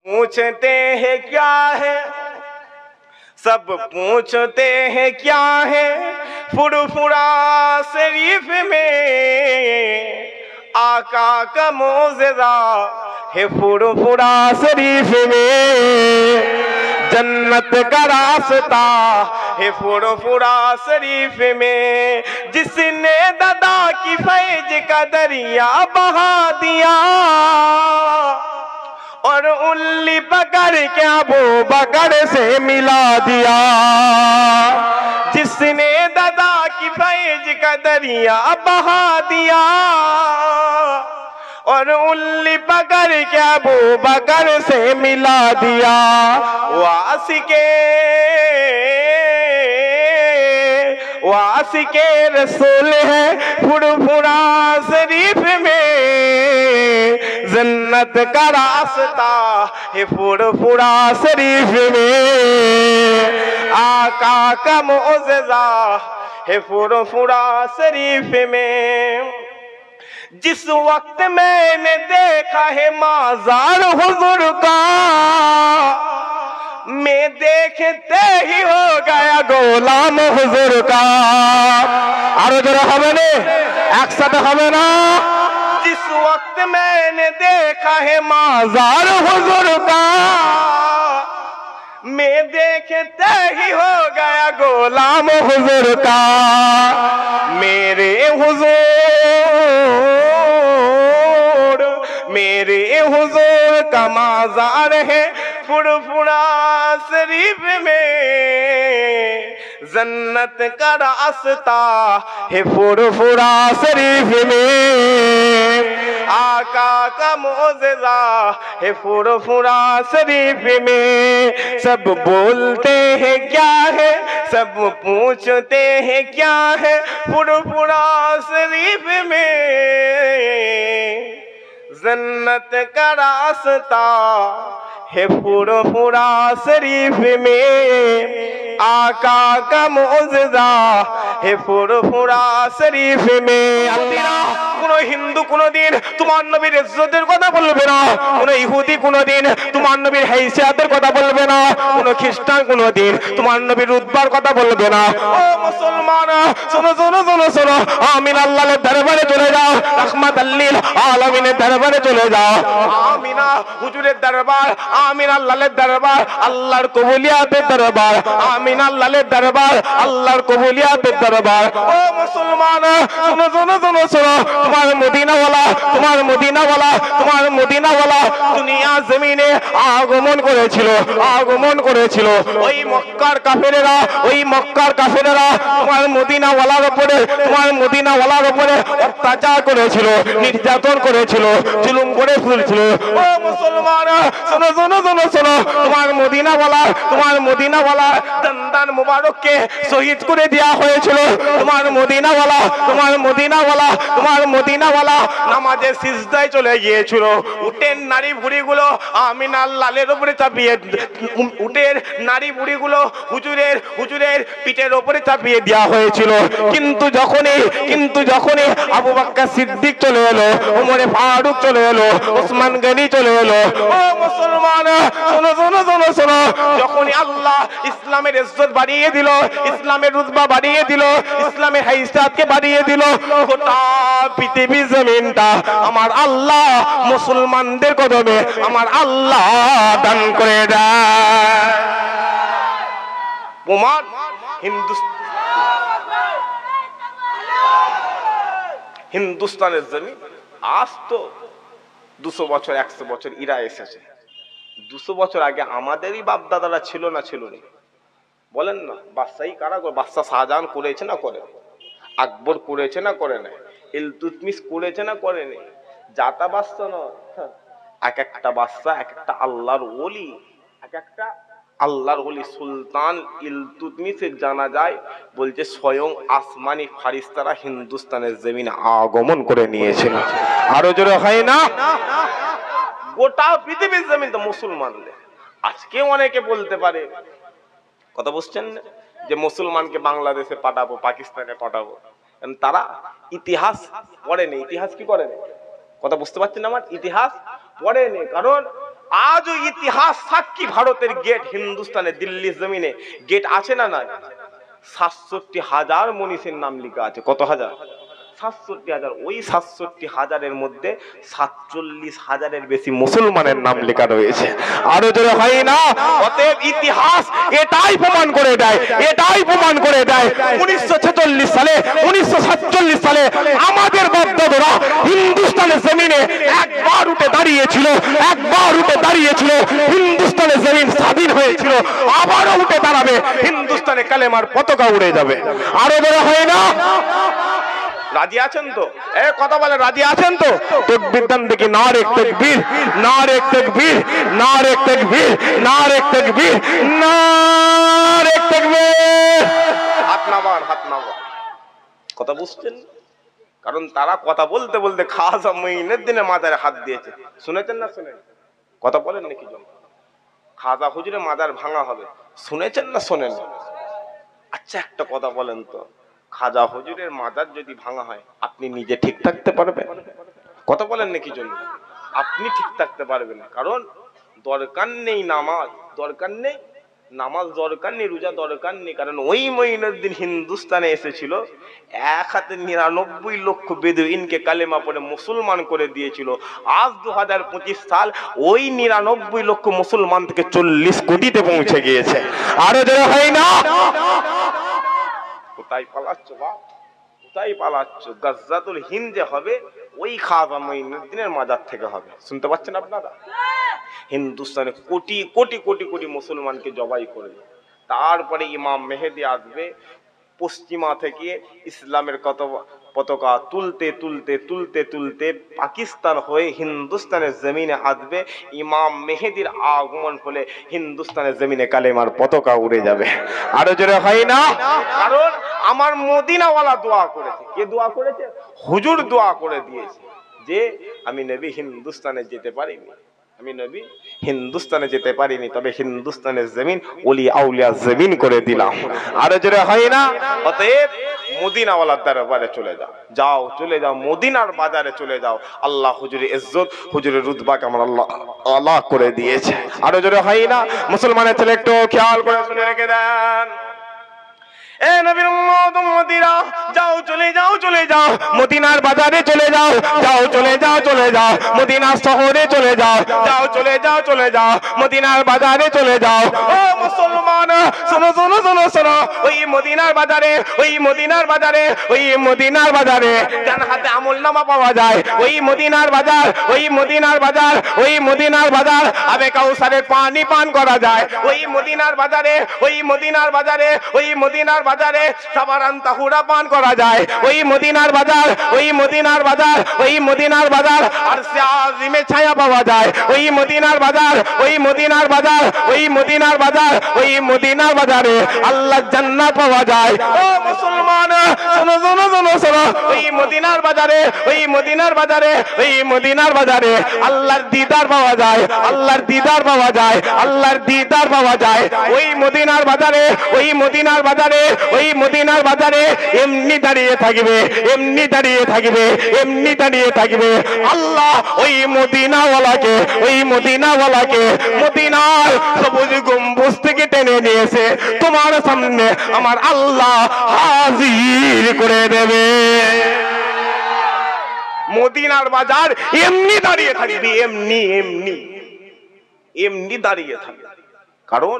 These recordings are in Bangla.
पूछते हैं क्या है, सब पूछते हैं क्या है, फुरफुरा शरीफ में आका का मौजज़ा है, फुरफुरा शरीफ में जन्नत का रास्ता है, फुरफुरा शरीफ में जिसने दादा की फैज का दरिया बहा दिया और उल्ली पकड़ के अबू बकर से मिला दिया, जिसने दादा की फैज का दरिया बहा दिया और उल्ली पकड़ के अबू बकर से मिला दिया। वासिके रसूल है फुरफुरा शरीफ में जन्नत का रास्ता है, फुरफुरा शरीफ में आका का मौजज़ा है, फुरफुरा शरीफ में। जिस वक्त मैंने देखा है माज़ार हुज़ूर का, मैं देखते ही हो गया गोलाम हुज़ूर का। आरो जरा हमें ने एक साथ हमें ना, जिस वक्त मैंने देखा है माज़ार हुज़ूर का, मैं देखते ही हो गया गोलाम हुज़ूर का। मेरे हुज़ूर का माज़ार है फुरफुरा शरीफ में जन्नत का रास्ता है, फुरफुरा शरीफ में आका का मौजज़ा है, फुरफुरा शरीफ में। सब बोलते हैं क्या है, सब पूछते हैं क्या है, फुरफुरा शरीफ में जन्नत का रास्ता है, फुरफुरा शरीफ में आका का मौजज़ा है, फुरफुरा शरीफ में। अल्लाह কোনো হিন্দু কোনোদিন তোমার নবীর ইজ্জতের কথা বলবে না, কোনো ইহুদি কোনোদিন তোমার নবীর হাইসিয়াতের কথা বলবে না, কোনো খ্রিস্টান কোনোদিন তোমার নবীর রুতবার কথা বলবে না। ও মুসলমান শোনো শোনো শোনো শোনো, আমিন আল্লাহর দরবারে চলে যাও, রাহমাতাল লিল আলামিনের দরবারে চলে যাও। আমিনা হুজুরের দরবার, আমিন আল্লাহর দরবার, আল্লাহর কবুলিয়াতের দরবার, আমিন আল্লাহর দরবার, আল্লাহর কবুলিয়াতের দরবার। ও মুসলমান শোনো শোনো শোনো শোনো, তোমার মদিনাওয়ালা, তোমার মদিনাওয়ালা, তোমার মদিনাওয়ালা দুনিয়া জমিনে আগমন করেছিল, আগমন করেছিল। ওই মক্কার কাফেরেরা, ওই মক্কার কাফেরেরা তোমার মদিনাওয়ালার উপরে, তোমার মদিনাওয়ালার উপরে অত্যাচার করেছিল, নির্যাতন করেছিল, জুলুম করে ফেলছিল। ও মুসলমান শোনো শোনো শোনো শোনো, তোমার মদিনাওয়ালা, তোমার মদিনাওয়ালা দন্দান মুবারককে শহীদ করে দেওয়া হয়েছিল। তোমার মদিনাওয়ালা, তোমার মদিনাওয়ালা, তোমার মদিনাওয়ালা নামাজে সিজদায় চলে গিয়েছিল। উটের নারী ভুঁড়িগুলো আমিন আল্লাহর উপরে চাপিয়ে, উটের নারী ভুঁড়িগুলো হুজুরের পিঠের উপরে চাপিয়ে দেওয়া হয়েছিল। কিন্তু যখনই আবু বকর সিদ্দিক চলে এলো, ওমরে ফারুক চলে এলো, ওসমান গনি চলে এলো। ও মুসলমান শোনো শোনো শোনো শোনো, যখনই আল্লাহ ইসলামের ইজ্জত বাড়িয়ে দিল, ইসলামের রুতবা বাড়িয়ে দিল, ইসলামের হাইসাতকে বাড়িয়ে দিল, গোটা পৃথিবী জমিনটা আমার আল্লাহ মুসলমানদের কদমে আমার আল্লাহ দান করে দেয়। প্রমাণ হিন্দুস্তানের জমি আজ তো 200 বছর 100 বছর ইরা এসেছে। 200 বছর আগে আমাদেরই বাপ দাদারা ছিল না, ছিল না বলেন না? বাদশাহী কারা করে? বাদশাহ শাহজাহান করেছে না করে? আকবর করেছে না করে না? ইলতুতমিশ করেছে না করে না? জাতা বাদশা নয়, এক একটা বাদশা এক একটা আল্লাহর ওলি, এক একটা আল্লাহর ওলি। সুলতান ইলতুতমিশের জানা যায় বলছে স্বয়ং আসমানি ফারিস্তারা হিন্দুস্তানের জমিনে আগমন করে নিয়েছিল। আরো জোরে হয় না? গোটা পৃথিবীর জমিন তো মুসলমানদের। আজকে অনেকে বলতে পারে, কথা বুঝছেন, যে মুসলমানকে বাংলাদেশে পাঠাবো, পাকিস্তানে পাঠাবো। তারা ইতিহাস পড়েনি। ইতিহাস কি করেনি? কথা বুঝতে পারছেন আমার? ইতিহাস পড়েনি। কারণ আজও ইতিহাস সাক্ষী, ভারতের গেট, হিন্দুস্তানে দিল্লি জমিনে গেট আছে না? না। ৬৭,০০০ মনীষীর নাম লেখা আছে। কত হাজার? ৬৭,০০০। ওই ৬৭,০০০-এর মধ্যে ৪৭,০০০-এর বেশি মুসলমানের নাম লেখা রয়েছে। আরো জোরে হয় না? অতএব ইতিহাস এটাই প্রমাণ করে দেয়, এটাই প্রমাণ করে দেয় ১৯৪৬ সালে, ১৯৪৭ সালে আমাদের বাপ-দাদারা হিন্দুস্তানের জমিনে একবার উঠে দাঁড়িয়েছিল, একবার উঠে দাঁড়িয়েছিল, হিন্দুস্তানের জমিন স্বাধীন হয়েছিল। আবারও উঠে দাঁড়াবে, হিন্দুস্তানে কালেমার পতাকা উড়ে যাবে। আরো জোরে হয় না? রাজি আছেন তো? কথা বলে রাজি আছেন তো? তাকবীর দেন দেখি। নারে তাকবীর, নারে তাকবীর, নারে তাকবীর, নারে তাকবীর, নারে তাকবীর। হাত নামান, হাত নামান। কথা বুঝছেন? কারণ তারা কথা বলতে বলতে খাজা মঈনুদ্দিনের মাজারে হাত দিয়েছে। শুনেছেন না? শুনেন? কথা বলেন নাকি? খাজা হুজুরের মাজার ভাঙা হবে, শুনেছেন না শোনেন? আচ্ছা একটা কথা বলেন তো, খাজা হুজুরের মাজার যদি ভাঙা হয়, আপনি নিজে ঠিক থাকতে পারবেন? কথা বলেন নাকি? জন্য আপনি ঠিক থাকতে পারবেন, কারণ দরকার নেই নামাজ, দরকার নেই নামাজ, দরকার নেই রোজা, দরকার নেই। কারণ ওই মঈনুদ্দিন হিন্দুস্তানে এসেছিল, এক হাতে ৯৯ লক্ষ বেদুইনকে কালেমা পড়ে মুসলমান করে দিয়েছিল। আজ ২০২৫ সাল, ওই ৯৯ লক্ষ মুসলমান থেকে ৪০ কোটিতে পৌঁছে গিয়েছে। আরো যারা হয় না? কোথায় পালাচ্ছ বাপ? কোথায় পালাচ্ছ? গাজ্জাতুল হিন্দ যে হবে, ওই খাজা মঈনুদ্দিনের মাজার থেকে হবে। শুনতে পাচ্ছেন আপনারা? হিন্দুস্তানে কোটি কোটি কোটি কোটি মুসলমানকে জবাই করে, তারপরে ইমাম মেহেদি আসবে পশ্চিমা থেকে ইসলামের কত পতাকা তুলতে তুলতে তুলতে তুলতে পাকিস্তান হয়ে হিন্দুস্তানের জমিনে আসবে। ইমাম মেহেদির আগমন হলে হিন্দুস্তানের জমিনে কালেমার পতাকা উড়ে যাবে। আরো জোরে হয় না? কারণ আমার মদিনাওয়ালা দোয়া করেছে। কে দোয়া করেছে? হুজুর দোয়া করে দিয়েছে যে আমি নবী হিন্দুস্তানে যেতে পারিনি, আমি নবী হিন্দুস্তানে যেতে পারিনি, তবে হিন্দুস্তানের জমিন ওলি আউলিয়া জমিন করে দিলাম। আরো জোরে হয় না? অতএব মদিনাওয়ালার দরবারে চলে যাও, যাও চলে যাও, মদিনার বাজারে চলে যাও। আল্লাহ হুজুরের ইজ্জত, হুজুরের রুতবাকে আমার আল্লাহ আল্লাহ করে দিয়েছে। আরো জোরে হয় না? মুসলমানের ছেলে একটু খেয়াল করে শুনে রেখে দেন। এ নবীর উম্মত উম্মতিরা, যাও চলে যাও, চলে যাও মদিনার বাজারে চলে যাও, যাও চলে যাও, চলে যাও মদিনার শহরে চলে যাও, যাও চলে যাও, চলে যাও মদিনার বাজারে চলে যাও। ও মুসলমান, শোনো শোনো শোনো শোনো, ওই মদিনার বাজারে, ওই মদিনার বাজারে, ওই মদিনার বাজারে যার হাতে আমলনামা পাওয়া যায়, ওই মদিনার বাজার, ওই মদিনার বাজার, ওই মদিনার বাজার আবে কাউসারের পানি পান করা যায়। ওই মদিনার বাজারে, ওই মদিনার বাজারে, ওই মদিনার বাজারে সাবারান তাহুরা পান করা যায়। ওই মদিনার বাজার, ওই মদিনার বাজার, ওই মদিনার বাজার আরশে আজিমে ছায়া পাওয়া যায়। ওই মদিনার বাজার, ওই মদিনার বাজার, ওই মদিনার বাজার, ওই মদিনার বাজারে আল্লাহর জান্নাত পাওয়া যায়। ও মুসলমান, শোনো শোনো শোনো শোনো, ওই মদিনার বাজারে, ওই মদিনার বাজারে, ওই মদিনার বাজারে আল্লাহর দিদার পাওয়া যায়, আল্লাহর দিদার পাওয়া যায়, আল্লাহর দিদার পাওয়া যায়। ওই মদিনার বাজারে, ওই মদিনার বাজারে, ওই মদিনার বাজারে এমনি দাঁড়িয়ে থাকবে, এমনি দাঁড়িয়ে থাকবে, এমনি দাঁড়িয়ে থাকবে। আল্লাহ ওই মদিনাওয়ালাকে, ওই মদিনাওয়ালাকে মদিনার সবুজ গম্বুজ থেকে টেনে নিয়েছে তোমার সামনে আমার আল্লাহ হাজির করে দেবে। মদিনার বাজার এমনি দাঁড়িয়ে থাকবে, এমনি এমনি এমনি দাঁড়িয়ে থাকবে। কারণ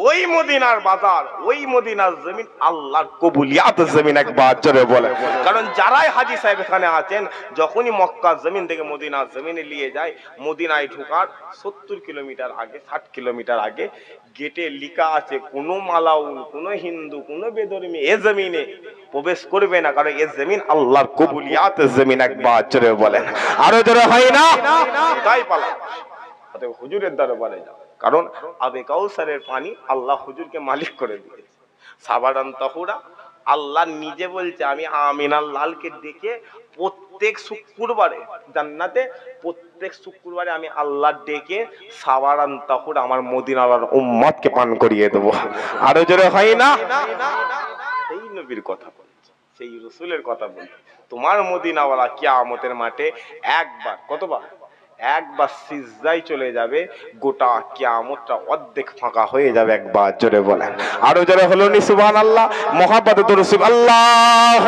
ওই মদিনার বাজার, ওই মদিনার জমিন আল্লাহর কবুলিয়াত জমিন। একবার জোরে বলে। কারণ যারাই হাজী সাহেব এখানে আছেন, যখনই মক্কা জমিন থেকে মদিনার জমিনে নিয়ে যায়, মদিনায় ঢোকার ৭০ কিলোমিটার আগে, ৬০ কিলোমিটার আগে গেটে লেখা আছে কোনো মালাউল, কোনো হিন্দু, কোনো বেধর্মী এ জমিনে প্রবেশ করবে না, কারণ এ জমিন আল্লাহর কবুলিয়াত জমিন। একবার জোরে বলেন। আরো জোরে হয় না? তাই পালা হুজুরের দরবারে যাও, কারণ আবে কাউসারের পানি আল্লাহ হুজুরকে মালিক করে দিয়েছে। সাবারান তাহুরা আল্লাহ নিজে বলছে, আমি আমিনার লালকে ডেকে প্রত্যেক শুক্রবারে জান্নাতে, প্রত্যেক শুক্রবারে আমি আল্লাহ ডেকে সাবারান তাহুরা আমার মদিনার উম্মতকে পান করিয়ে দেবো। আরো জোরে হয় না? সেই নবীর কথা বলছে, সেই রসুলের কথা বলছে। তোমার মদিনাওয়ালা কিয়ামতের মাঠে একবার, কতবার? একবার সিজদায় চলে যাবে, গোটা কিয়ামতটা অর্ধেক ফাঁকা হয়ে যাবে। একবার জোরে বলেন, আরো জোরে হলো নি সুবহানাল্লাহ। মুহাব্বতে দরুদ শরীফ আল্লাহ।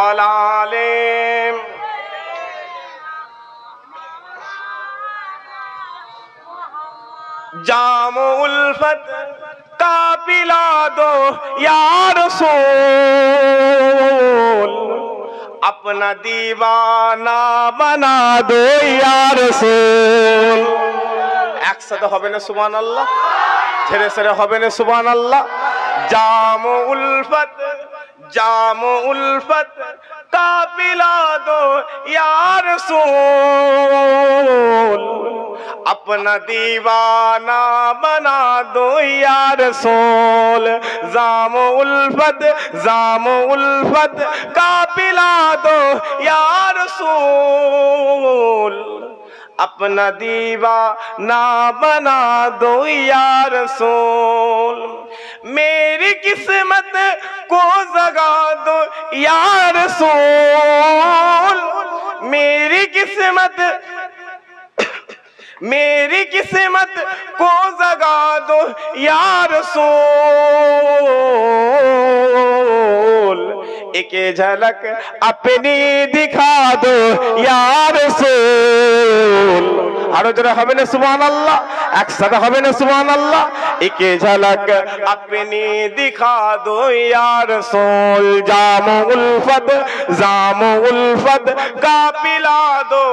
আলালেম जामो उल्फत का पिला दो या रसूल, अपना दीवाना बना दो या रसूल। एक साथ হবে না সুবহানাল্লাহ, ছেড়ে ছেড়ে হবে না সুবহানাল্লাহ। जामो उल्फत का पिला दो या रसूल, अपना दीवाना बना दो या रसूल। जामो उल्फत का पिला दो या रसूल, अपना दीवाना बना दो या रसूल। मेरी किस्मत को जगा दो या रसूल, मेरी किस्मत को जगा दो या रसूल, एक झलक अपनी दिखा दो या रसूल। আরো জোরে হবে না সুবহানাল্লাহ, একসাথে হবে না সুবহানাল্লাহ। एक झलक अपनी दिखा दो या रसूल, जामो उल्फत का पिला दो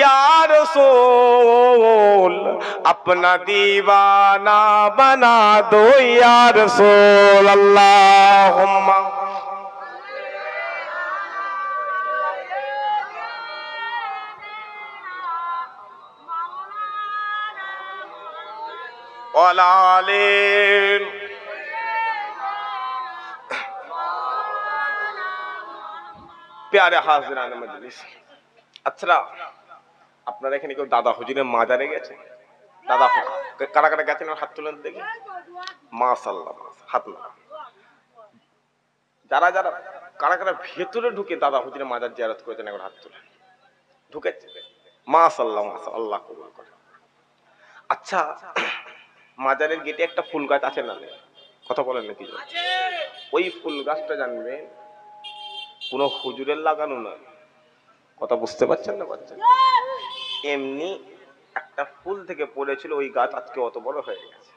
या रसूल, अपना दीवाना बना दो या रसूल। अल्लाहुम्मा আলালেম। প্যারে হাজরান মজলিস, আচ্ছা আপনারা এখানে কেউ দাদা হুজুরের মাজারে গেছেন? দাদা কারা কারা গেছেন হাত তুলেন দেখি। মাশাআল্লাহ, হাত না। যারা যারা কারা কারা ভেতরে ঢুকে দাদা হুজুরের মাজার জিয়ারত করেছেন একবার হাত তুলেন। ঢুকেছে? মাশাআল্লাহ, মাশাআল্লাহ, আল্লাহ কবুল করে। আচ্ছা, মাজারের গেটে একটা ফুল গাছ আছে না? কথা বলেন নাকি? ওই ফুল গাছটা জানবেন কোন হুজুরের লাগানো না। কথা বুঝতে পারছেন না? পাচ্ছেন? এমনি একটা ফুল থেকে পড়েছিল, ওই গাছ আজকে অত বড় হয়ে গেছে।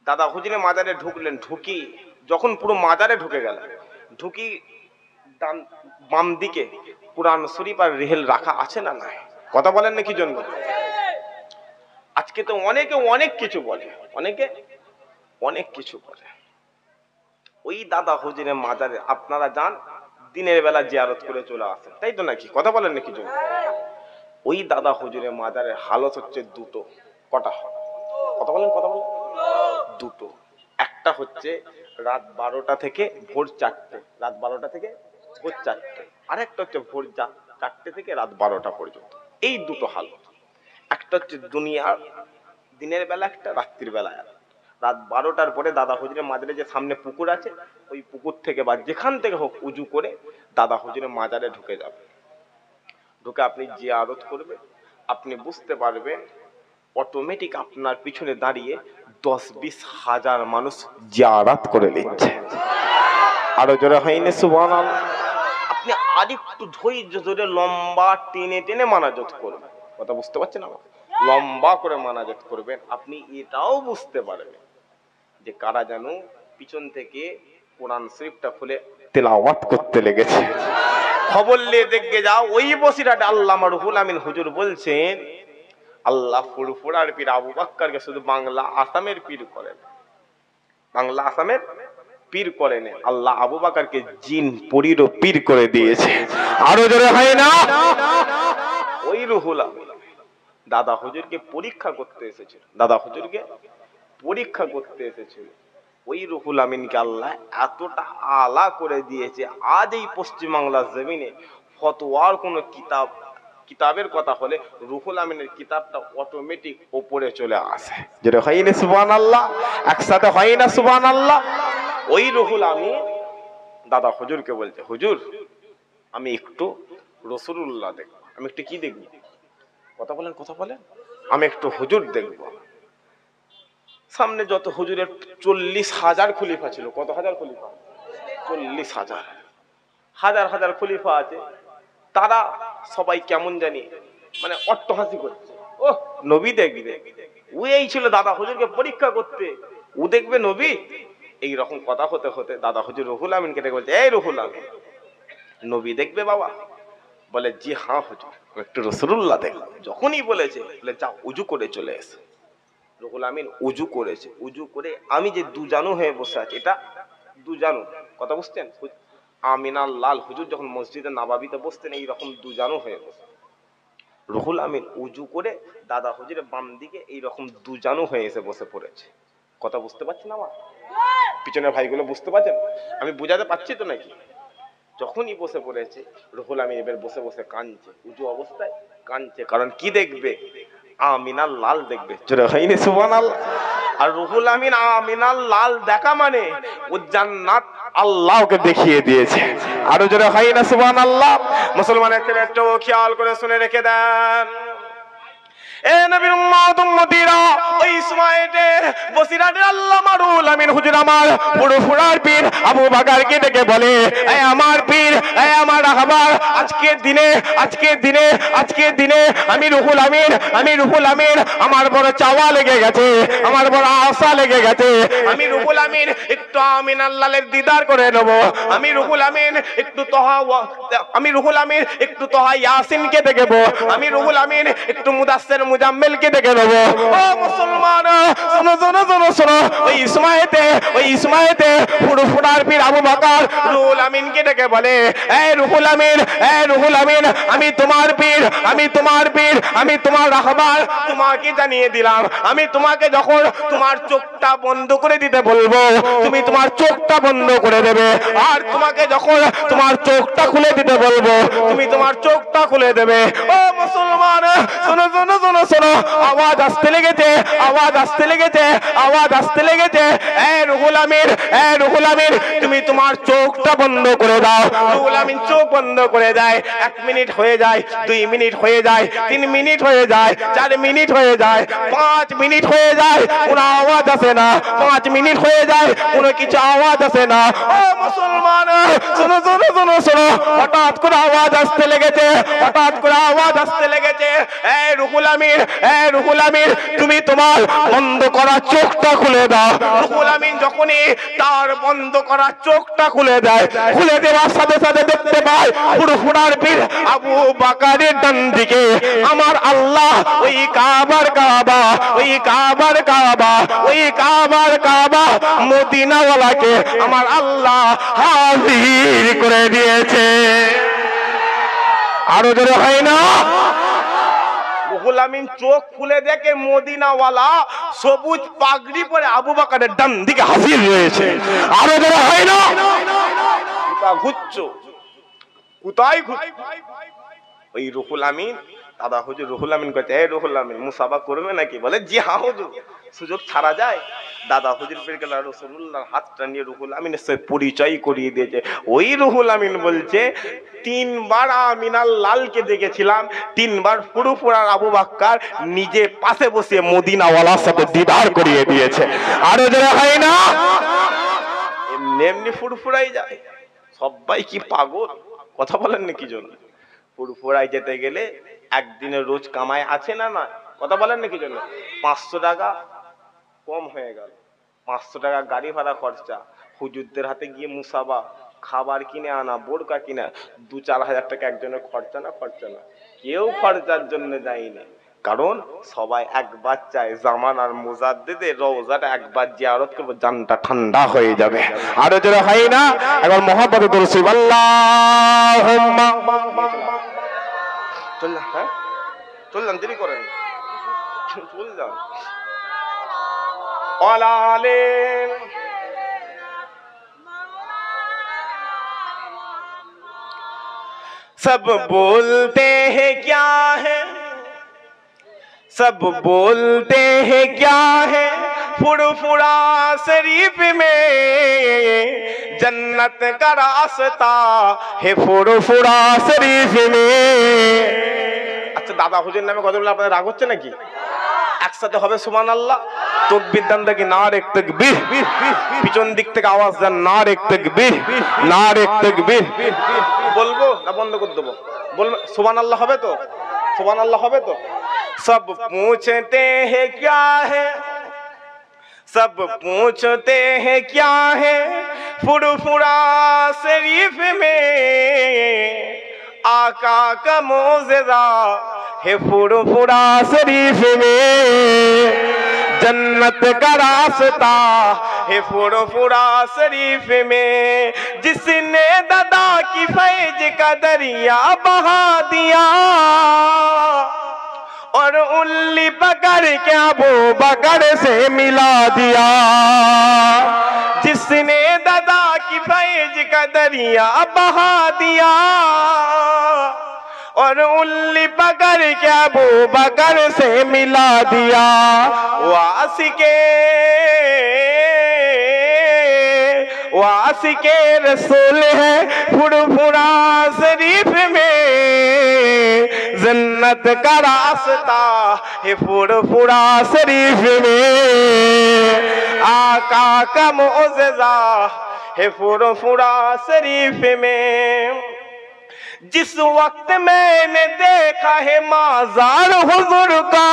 দাদা হুজুরের মাজারে ঢুকলেন, ঢুকি যখন পুরো মাজারে ঢুকে গেল, ঢুকি ডান বাম দিকে কুরআন শরীফ আর রেহেল রাখা আছে না? নাই। কথা বলেন না কি জন্য? আজকে তো অনেকে অনেক কিছু বলে, অনেকে অনেক কিছু বলে। ওই দাদা হুজুরের মাজারে আপনারা যান, দিনের বেলা জিয়ারত করে চলে আসেন, তাই তো নাকি? কথা বলেন নাকি জন্য? ওই দাদা হুজুরের মাজারের হালত হচ্ছে দুটো। কটা? কথা বলেন, কথা বলেন। দুটো। একটা হচ্ছে রাত 12টা থেকে ভোর 4টে, রাত 12টা থেকে ভোর 4টে। আরেকটা হচ্ছে ভোর 4টে থেকে রাত 12টা পর্যন্ত। এই দুটো হালত। একটা হচ্ছে দুনিয়ার দিনের বেলা, একটা রাত্রির বেলা। রাত 12টার পরে দাদা হুজুরের মাজারে যে সামনে পুকুর আছে, ওই পুকুর থেকে বা যেখান থেকে হোক উজু করে দাদা হুজুরের মাজারে ঢুকে যাবে। ঢুকে আপনি জিয়ারত করবেন, আপনি বুঝতে পারবেন অটোমেটিক আপনার পিছনে দাঁড়িয়ে 10-20 হাজার মানুষ জিয়ারত করে নিচ্ছে। আরো জোরে হয়নি সুবহানাল্লাহ। আপনি আরেকটু ধৈর্য ধরে লম্বা টেনে টেনে মানাজত করবেন। কথা বুঝতে পারছেন? আমার লম্বা করে মানাজত করবেন, আপনি এটাও বুঝতে পারবেন যে কারা যেন পিছন থেকে কোরআন শরীফটা খুলে তেলাওয়াত করতে লেগেছে। খবর নিয়ে দেখে যাও, ওই বসিরাটা আল্লামা রুহুল আমিন হুজুর বলছেন, আল্লাহ ফুরফুরার পীর আবু বাক্কারকে শুধু বাংলা আসামের পীর করেন, বাংলা আসামের পীর করেন, আল্লাহ আবু বাক্কারকে জিন পরীরও পীর করে দিয়েছে। আরো জোরে হয় না? ওই রুহুল আমিন দাদা হুজুরকে পরীক্ষা করতে এসেছিল, দাদা হুজুরকে পরীক্ষা করতে এসেছিল। ওই রুহুল আমিনকে আল্লাহ এতটা আলা করে দিয়েছে, আজ এই পশ্চিম বাংলার জমিনে ফতোয়ার কোন কিতাবের কথা হলে রুহুল আমিনের কিতাবটা অটোমেটিক উপরে চলে আসে। যেটা হয় না সুবহানাল্লাহ, একসাথে হয় না সুবহানাল্লাহ। ওই রুহুল আমিন দাদা হুজুরকে বলছে, হুজুর আমি একটু রাসূলুল্লাহ দেখব। আমি একটু কি দেখব? কথা বলেন, কথা বলেন। আমি একটু হুজুর দেখব। সামনে যত হুজুরের 40,000 খলিফা ছিল। কত হাজার খলিফা? 40,000। হাজার হাজার খলিফা আছে। তারা সবাই কেমন জানি মানে অট্টহাসি করছে, ও নবী দেখবে। ওই ছিল দাদা হুজুরকে পরীক্ষা করতে, ও দেখবে নবী। এই রকম কথা হতে হতে দাদা হুজুর রুহুল আমিনকে ডেকে বলছে, এই রুহুল আমিন, নবী দেখবে বাবা? বলে, জি হ্যাঁ হুজুর, একটু রাসূলুল্লাহ দেখো। যখনই বলেছে, বলে যাও উজু করে চলে এসে। রুহুল আমিন উজু করেছে। উজু করে আমি যে দুজানু হয়ে বসে আছি, এটা দুজানু, কথা বুঝছেন? আমিনার লাল হুজুর যখন মসজিদে নববীতে বসতেন এইরকম দুজানু হয়ে বসতেন। রুহুল আমিন উজু করে দাদা হুজুরের বাম দিকে এইরকম দুজানু হয়ে এসে বসে পড়েছে। কথা বুঝতে পারছেন আমার? পিছনের ভাইগুলো বুঝতে পারছেন? আমি বুঝাতে পারছি তো নাকি? যখনই বসে পড়েছে রুহুল আমিন এবার বসে বসে কাঁদছে, উজু অবস্থায় কাঁদছে। কারণ কি দেখবে? আমিনার লাল দেখবে। জোরে হয়নি সুবহানাল্লাহ। আর রুহুল আমিন আমিনার লাল দেখা মানে ও জান্নাত আল্লাহকে দেখিয়ে দিয়েছে। আরো জোরে হয় না সুবহানাল্লাহ। মুসলমানের ছেলে একটু খেয়াল করে শুনে রেখে দেন, এ নবীর উম্মত উম্মতিরা, ওই সময়তে বসিরাটের আল্লামা রুহুল আমিন হুজুর আমার ফুরফুরার পীর আবু বকরকে ডেকে বলে, এ আমার পীর, এ আমার রাহবার, আজকের দিনে আমি রুহুল আমিন আমার বড় চাওয়া লেগে গেছে, আমার বড় আশা লেগে গেছে। আমি রুহুল আমিন একটু আমিন আল্লাহর দিদার করে নেব। আমি রুহুল আমিন একটু তোহা ইয়াসিনকে দেখব। আমি রুহুল আমিন একটু মুদাসসির মুজাম্মিলকে দেখে নেব। ও মুসলমান, শোনো। ওই ইসমাইতে ফুরফুরার পীর আবু বকর রুহুল আমিনকে ডেকে বলে, এ রুহুল আমিন, আমি তোমার পীর, আমি তোমার রাহবার, তোমাকে জানিয়ে দিলাম, আমি তোমাকে যখন তোমার চোখটা বন্ধ করে দিতে বলবো, তুমি তোমার চোখটা বন্ধ করে দেবে। আর তোমাকে যখন তোমার চোখটা খুলে দিতে বলবো, তুমি তোমার চোখটা খুলে দেবে। ও মুসলমান, শোনো, আওয়াজ আসতে লেগেছে। এ রুহুল আমিন, তুমি তোমার চোখটা বন্ধ করে দাও। রুহুল আমিন চোখ বন্ধ করে দেয়। 1 মিনিট হয়ে যায়, 2 মিনিট হয়ে যায়, 3 মিনিট হয়ে যায়, 4 মিনিট হয়ে যায়, 5 মিনিট হয়ে যায়, কোনো আওয়াজ আসে না। 5 মিনিট হয়ে যায়, কোনো কিছু আওয়াজ আসে না। ও মুসলমান, শোনো, হঠাৎ করে আওয়াজ আসতে লেগেছে। এই রুহুল আমিন, তুমি তোমার বন্ধ করা চোখটা খুলে দাও। রুহুল আমিন যখনই তার বন্ধ করা চোখটা খুলে দেয়, খুলে দেওয়ার সাথে সাথে দেখতে পায় ফুরফুরার পীর আবু বকরের ডান দিকে আমার আল্লাহ ওই কাবার মদিনাওয়ালাকে আমার আল্লাহ হাজির করে দিয়েছে। আরো জোরে হয় না? রুহুল আমিন চোখ খুলে দেখে মদিনাওয়ালা সবুজ পাগড়ি পরে আবু বকরের ডান দিকে হাজির রয়েছে। আরো জোরে হয় না? কোথায় ঘুরছো? ওই রুহুল আমিন, দাদা হুজুর রুহুল আমিন কইতে, এই রুহুল আমিন মুসাফা করবে নাকি? বলে, জি হ্যাঁ হুজুর, সুযোগ ছাড়া যায়? দাদা হুজুর পেয়ে গেল রাসূলুল্লাহর হাতটা নিয়ে রুহুল আমিনের সাথে পরিচয় করিয়ে দিয়েছে। ওই রুহুল আমিন বলছে, 3 বার আমিনার লালকে দেখেছিলাম, 3 বার ফুরফুরার আবু বকর নিজে পাশে বসে মদিনাওয়ালার সাথে দিদার করিয়ে দিয়েছে। আরো যারা হয় না? এমনি ফুরফুরাই যায়। সবাই কি পাগল? কথা বলেন না কি জন্য? ফুরফুরায় যেতে গেলে একদিনের রোজ কামাই আছে না? কথা বলেন না কি জন্য? 500 টাকা কম হয়ে গেল। 500 টাকা গাড়ি ভাড়া খরচা, হুজুরদের হাতে গিয়ে মুসাবা, খাবার কিনে আনা, বোরকা কিনা, 2-4 হাজার টাকা একজনের খরচা না? কেউ খরচার জন্য যায়নি। কারণ সবাই একবার চায় জামানার মুজাদ্দিদের রওজাটা একবার জিয়ারত করব, জানটা ঠান্ডা হয়ে যাবে। আরো জোরে হয় না? একবার মুহাব্বতে দরুদ শরীফ আল্লাহুম্মা চললাম, দেরি করেন, চললাম। सब बोलते हैं क्या है, सब बोलते हैं क्या है, फुरफुरा शरीफ में जन्नत का रास्ता है, फुरफुरा शरीफ में। আচ্ছা দাদা হুজুর নামে কথা বলে আপনাদের রাগ হচ্ছে নাকি? একসাথে হবে সুবহানাল্লাহ। তাকবীর দেন দেখি, নারে তাকবীর। পিছন দিক থেকে আওয়াজ দেন, নারে তাকবীর, নারে তাকবীর। বলবো না বন্ধ করে দেবো? বলবেন সুবহানাল্লাহ হবে তো? সুবহানাল্লাহ হবে তো? सब पूछते हैं क्या है, सब पूछते हैं क्या है, फुरफुरा शरीफ में आका का मौजज़ा है, फुरफुरा शरीफ में जन्नत का रास्ता है, फुरफुरा शरीफ में जिसने दादा की फैज का दरिया बहा दिया और उंगली पकड़ के अबू बकर से मिला दिया, जिसने दादा की फैज का दरिया बहा दिया और उंगली पकड़ के अबू बकर से मिला दिया, वासिके रसूल है फुरफुरा शरीफ में जन्नत का रास्ता है, फुरफुरा शरीफ में आका का मौजज़ा है, फुरफुरा शरीफ में। जिस वक्त मैंने देखा है माज़ार हुज़ूर का,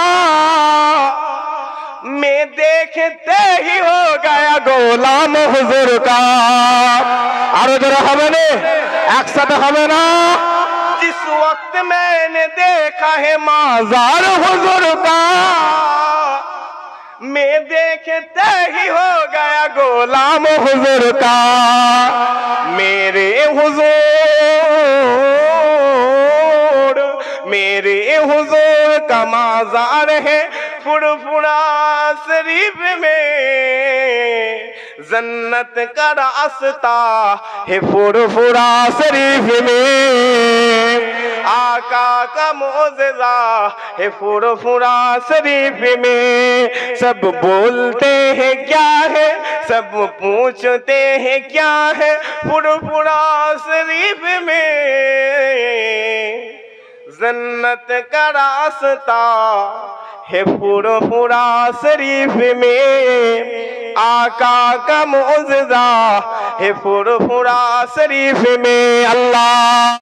मैं देखते ही हो गया गोलाम हुज़ूर का। और जरा हमें एक साथ हमें ना, जिस वक्त मैंने देखा है माज़ार हुज़ूर का, मैं देखते ही हो गया गोलाम हुज़ूर का। मेरे हुज़ूर का माज़ार है फुरफुरा शरीफ में जन्नत का रास्ता है, फुरफुरा शरीफ में आका का मौजज़ा है, फुरफुरा शरीफ में। सब बोलते हैं क्या है, सब पूछते हैं क्या है, फुरफुरा शरीफ में जन्नत का रास्ता है, फुरफुरा शरीफ में आका का मौजज़ा है, फुरफुरा शरीफ में। अल्लाह